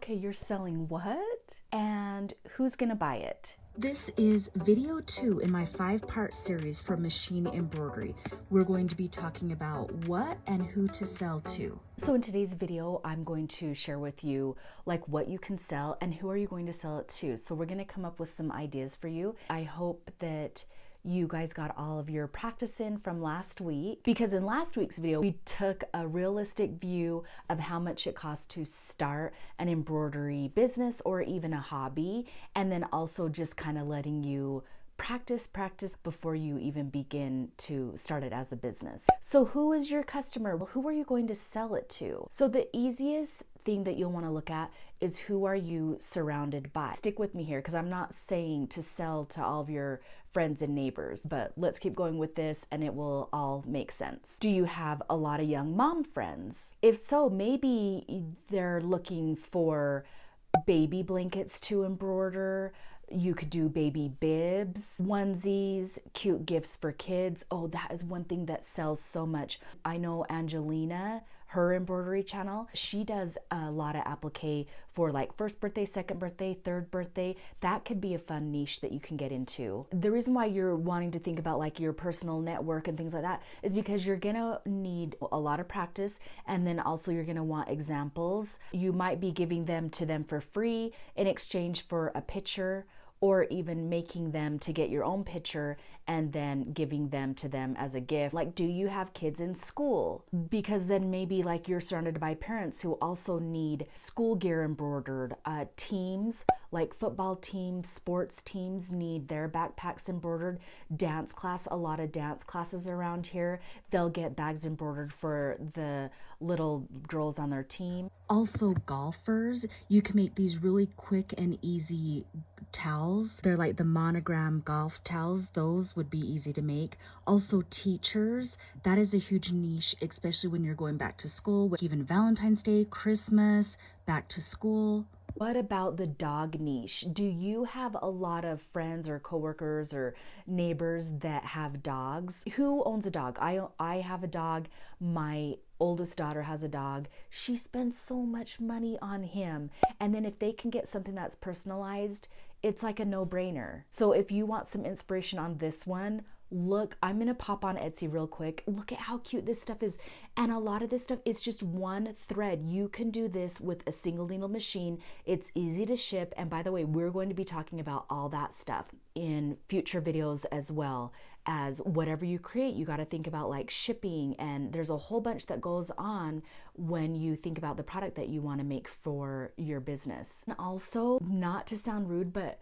Okay, you're selling what? And who's gonna buy it? This is video 2 in my 5-part series for Machine Embroidery. We're going to be talking about what and who to sell to. So in today's video, I'm going to share with you like what you can sell and who are you going to sell it to. So we're gonna come up with some ideas for you. I hope that you guys got all of your practice in from last week, because in last week's video, we took a realistic view of how much it costs to start an embroidery business or even a hobby, and then also just kind of letting you practice before you even begin to start it as a business. So who is your customer? Well, who are you going to sell it to? So the easiest thing that you'll want to look at is who are you surrounded by. Stick with me here because I'm not saying to sell to all of your friends and neighbors, but let's keep going with this and it will all make sense. Do you have a lot of young mom friends? If so, maybe they're looking for baby blankets to embroider. You could do baby bibs, onesies, cute gifts for kids. Oh, that is one thing that sells so much. I know Angelina, her embroidery channel, she does a lot of applique for like first birthday, second birthday, third birthday. That could be a fun niche that you can get into. The reason why you're wanting to think about like your personal network and things like that is because you're gonna need a lot of practice, and then also you're gonna want examples. You might be giving them to them for free in exchange for a picture, or even making them to get your own picture and then giving them to them as a gift. Like, do you have kids in school? Because then maybe like you're surrounded by parents who also need school gear embroidered. Teams, like football teams, sports teams need their backpacks embroidered. Dance class, a lot of dance classes around here, they'll get bags embroidered for the little girls on their team. Also, golfers, you can make these really quick and easy towels. They're like the monogram golf towels. Those would be easy to make. Also, teachers, that is a huge niche, especially when you're going back to school, even Valentine's Day, Christmas, back to school. What about the dog niche? Do you have a lot of friends or coworkers or neighbors that have dogs? Who owns a dog? I have a dog. My oldest daughter has a dog. She spends so much money on him. And then if they can get something that's personalized, it's like a no-brainer. So if you want some inspiration on this one, look, I'm gonna pop on Etsy real quick. Look at how cute this stuff is. And a lot of this stuff, it's just one thread. You can do this with a single needle machine. It's easy to ship. And by the way, we're going to be talking about all that stuff in future videos as well. As whatever you create, you got to think about like shipping, and there's a whole bunch that goes on when you think about the product that you want to make for your business. And also, not to sound rude, but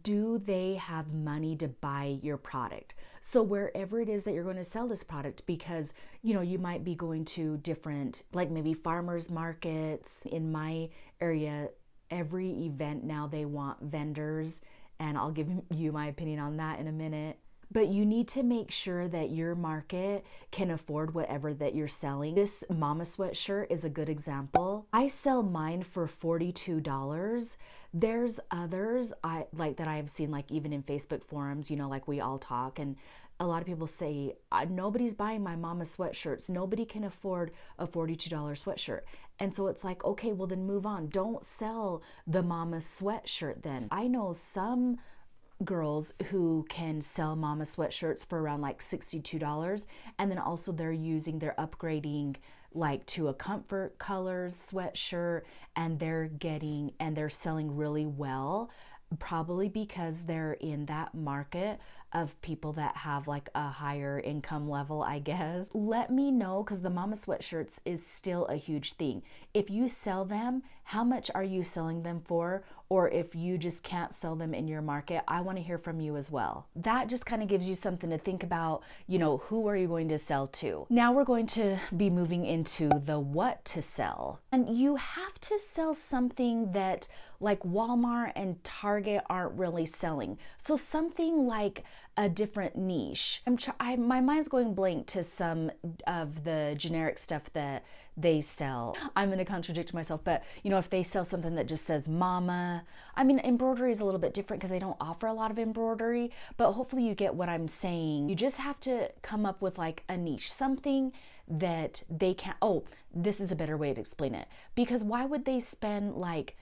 do they have money to buy your product? So wherever it is that you're going to sell this product, because you might be going to different, like maybe farmers markets. In my area, every event now they want vendors, and I'll give you my opinion on that in a minute. But you need to make sure that your market can afford whatever that you're selling. This mama sweatshirt is a good example. I sell mine for $42. There's others that I have seen, like even in Facebook forums, like we all talk, and a lot of people say, nobody's buying my mama sweatshirts. Nobody can afford a $42 sweatshirt. And so it's like, okay, well then move on. Don't sell the mama sweatshirt then. I know some girls who can sell mama sweatshirts for around like $62, and then also they're upgrading like to a comfort colors sweatshirt, and they're selling really well, probably because they're in that market of people that have like a higher income level, I guess. Let me know, because the mama sweatshirts is still a huge thing. If you sell them, how much are you selling them for? Or if you just can't sell them in your market, I want to hear from you as well. That just kind of gives you something to think about, who are you going to sell to? Now we're going to be moving into the what to sell. And you have to sell something that like Walmart and Target aren't really selling. So something like a different niche. My mind's going blank to some of the generic stuff that they sell. I'm going to contradict myself, but if they sell something that just says mama, embroidery is a little bit different because they don't offer a lot of embroidery, but hopefully you get what I'm saying. You just have to come up with like a niche, something that they can, this is a better way to explain it, because why would they spend like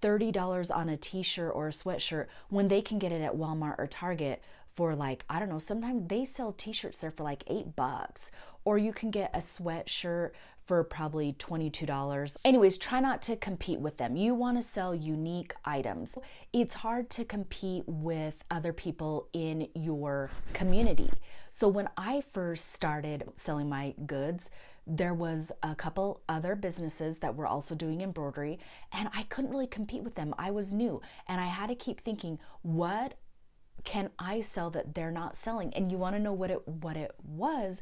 $30 on a t-shirt or a sweatshirt when they can get it at Walmart or Target for like, I don't know, sometimes they sell t-shirts there for like $8, or you can get a sweatshirt for probably $22. Anyways, try not to compete with them. You want to sell unique items. It's hard to compete with other people in your community. So when I first started selling my goods, there was a couple other businesses that were also doing embroidery, and I couldn't really compete with them. I was new, and I had to keep thinking, what can I sell that they're not selling? And you want to know what it was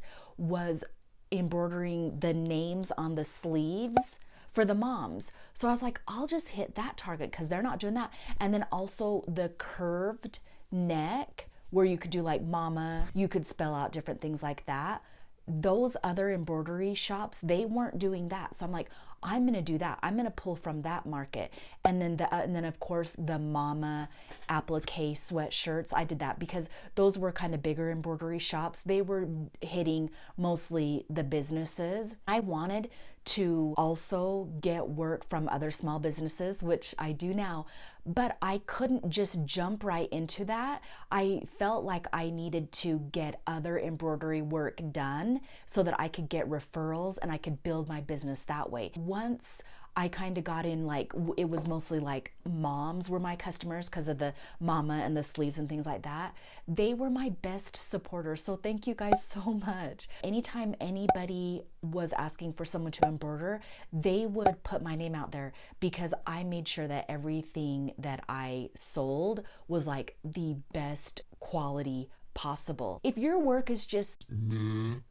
embroidering the names on the sleeves for the moms. So I was like, I'll just hit that target because they're not doing that. And then also the curved neck where you could do like mama, you could spell out different things like that. Those other embroidery shops, they weren't doing that. So I'm like, I'm going to do that. I'm going to pull from that market. And then of course the mama applique sweatshirts, I did that because those were kind of bigger embroidery shops. They were hitting mostly the businesses. I wanted to also get work from other small businesses, which I do now, but I couldn't just jump right into that. I felt like I needed to get other embroidery work done so that I could get referrals and I could build my business that way. Once I kind of got in, like, it was mostly like moms were my customers because of the mama and the sleeves and things like that. They were my best supporters. So thank you guys so much. Anytime anybody was asking for someone to embroider, they would put my name out there because I made sure that everything that I sold was like the best quality possible. If your work is just,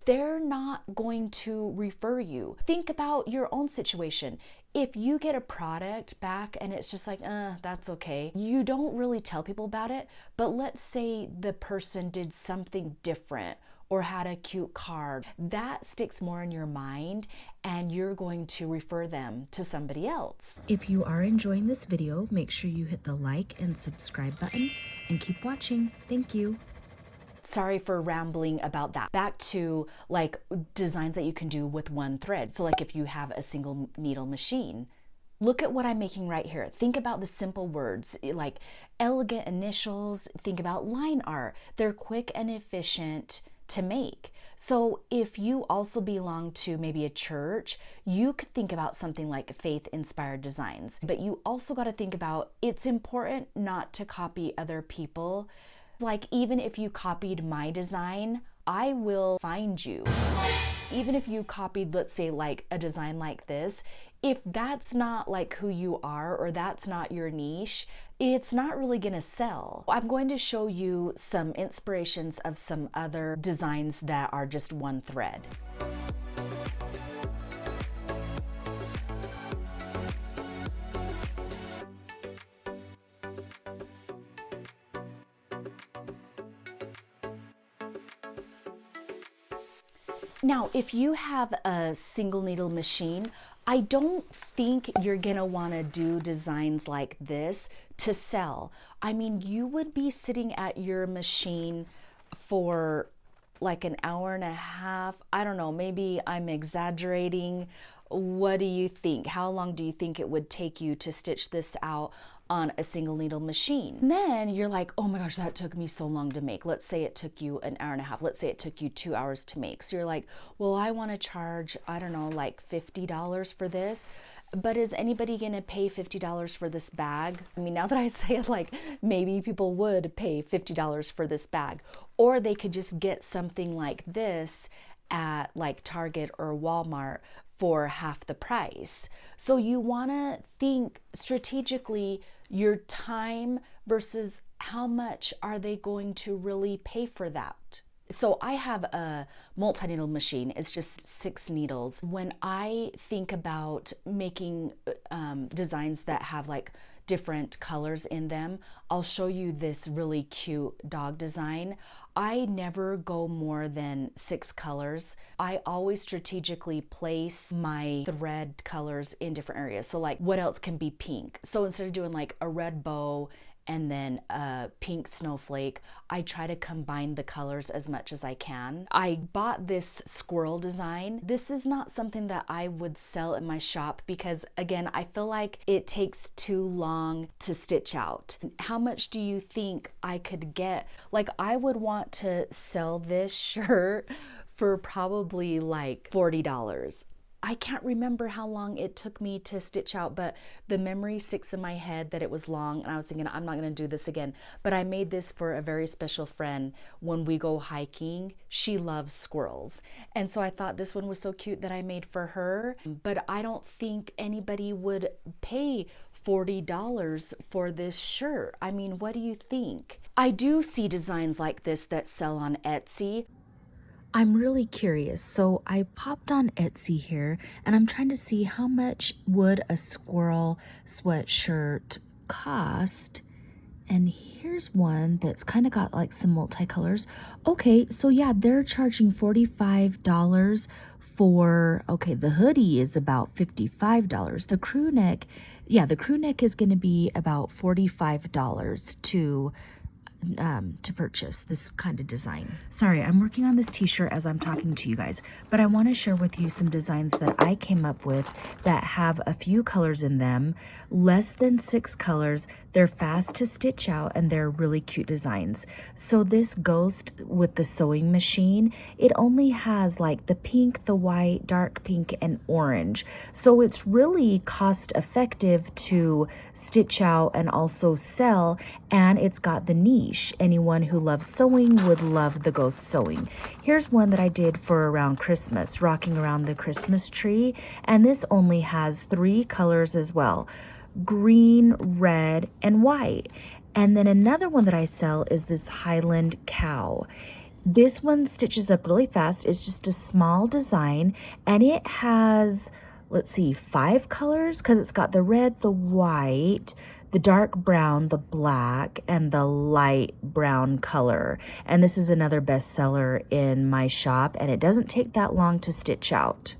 they're not going to refer you. Think about your own situation. If you get a product back and it's just like, that's okay, you don't really tell people about it. But let's say the person did something different or had a cute card, that sticks more in your mind and you're going to refer them to somebody else. If you are enjoying this video, make sure you hit the like and subscribe button and keep watching. Thank you. Sorry for rambling about that. Back to like designs that you can do with one thread. So like if you have a single needle machine, look at what I'm making right here. Think about the simple words like elegant initials. Think about line art. They're quick and efficient to make. So if you also belong to maybe a church, you could think about something like faith-inspired designs. But you also got to think about, it's important not to copy other people. Like even if you copied my design, I will find you. Even if you copied, let's say like a design like this, if that's not like who you are or that's not your niche, it's not really gonna sell. I'm going to show you some inspirations of some other designs that are just one thread. Now, if you have a single needle machine, I don't think you're gonna wanna do designs like this to sell. I mean, you would be sitting at your machine for like an hour and a half. I don't know, maybe I'm exaggerating. What do you think? How long do you think it would take you to stitch this out on a single needle machine? And then you're like, oh my gosh, that took me so long to make. Let's say it took you an hour and a half. Let's say it took you 2 hours to make. So you're like, well, I want to charge, I don't know, like $50 for this. But is anybody going to pay $50 for this bag? I mean, now that I say it, like maybe people would pay $50 for this bag, or they could just get something like this at like Target or Walmart for half the price. So you want to think strategically your time versus how much are they going to really pay for that. So I have a multi-needle machine. It's just 6 needles. When I think about making designs that have like different colors in them, I'll show you this really cute dog design. I never go more than 6 colors. I always strategically place my thread colors in different areas. So like what else can be pink? So instead of doing like a red bow and then a pink snowflake. I try to combine the colors as much as I can. I bought this squirrel design. This is not something that I would sell in my shop because, again, I feel like it takes too long to stitch out. How much do you think I could get? Like, I would want to sell this shirt for probably like $40. I can't remember how long it took me to stitch out, but the memory sticks in my head that it was long, and I was thinking, I'm not going to do this again. But I made this for a very special friend when we go hiking. She loves squirrels. And so I thought this one was so cute that I made for her. But I don't think anybody would pay $40 for this shirt. I mean, what do you think? I do see designs like this that sell on Etsy. I'm really curious. So I popped on Etsy here and I'm trying to see how much would a squirrel sweatshirt cost. And here's one that's kind of got like some multicolors. Okay, so yeah, they're charging $45 for, okay, the hoodie is about $55. The crew neck, yeah, the crew neck is going to be about $45 to purchase this kind of design. Sorry, I'm working on this t-shirt as I'm talking to you guys, but I want to share with you some designs that I came up with that have a few colors in them, less than 6 colors. They're fast to stitch out and they're really cute designs. So this ghost with the sewing machine, it only has like the pink, the white, dark pink, and orange. So it's really cost effective to stitch out and also sell, and it's got the niche. Anyone who loves sewing would love the ghost sewing. Here's one that I did for around Christmas, rocking around the Christmas tree, and this only has 3 colors as well: green, red, and white. And then another one that I sell is this Highland cow. This one stitches up really fast. It's just a small design, and it has, let's see, 5 colors because it's got the red, the white, the dark brown, the black, and the light brown color. And this is another bestseller in my shop, and it doesn't take that long to stitch out.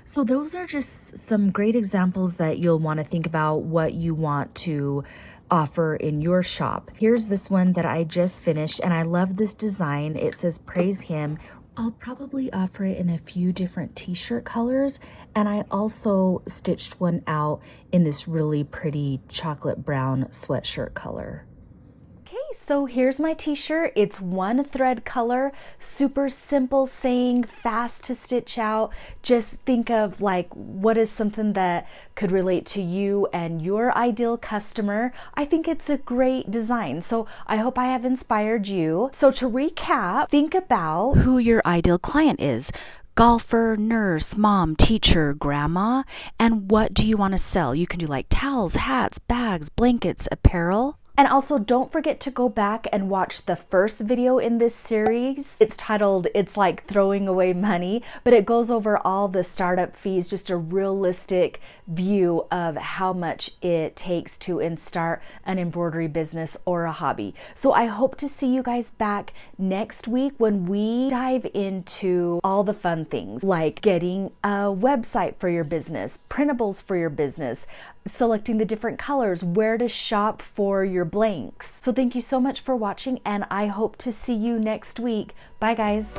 So those are just some great examples that you'll want to think about what you want to offer in your shop. Here's this one that I just finished, and I love this design. It says praise him. I'll probably offer it in a few different t-shirt colors, and I also stitched one out in this really pretty chocolate brown sweatshirt color. Okay, so here's my t-shirt. It's 1 thread color, super simple saying, fast to stitch out. Just think of like, what is something that could relate to you and your ideal customer. I think it's a great design. So I hope I have inspired you. So to recap, think about who your ideal client is. Golfer, nurse, mom, teacher, grandma, and what do you want to sell? You can do like towels, hats, bags, blankets, apparel. And also don't forget to go back and watch the first video in this series. It's titled, It's Like Throwing Away Money, but it goes over all the startup fees, just a realistic view of how much it takes to start an embroidery business or a hobby. So I hope to see you guys back next week when we dive into all the fun things like getting a website for your business, printables for your business, selecting the different colors, where to shop for your blanks. So thank you so much for watching, and I hope to see you next week. Bye guys.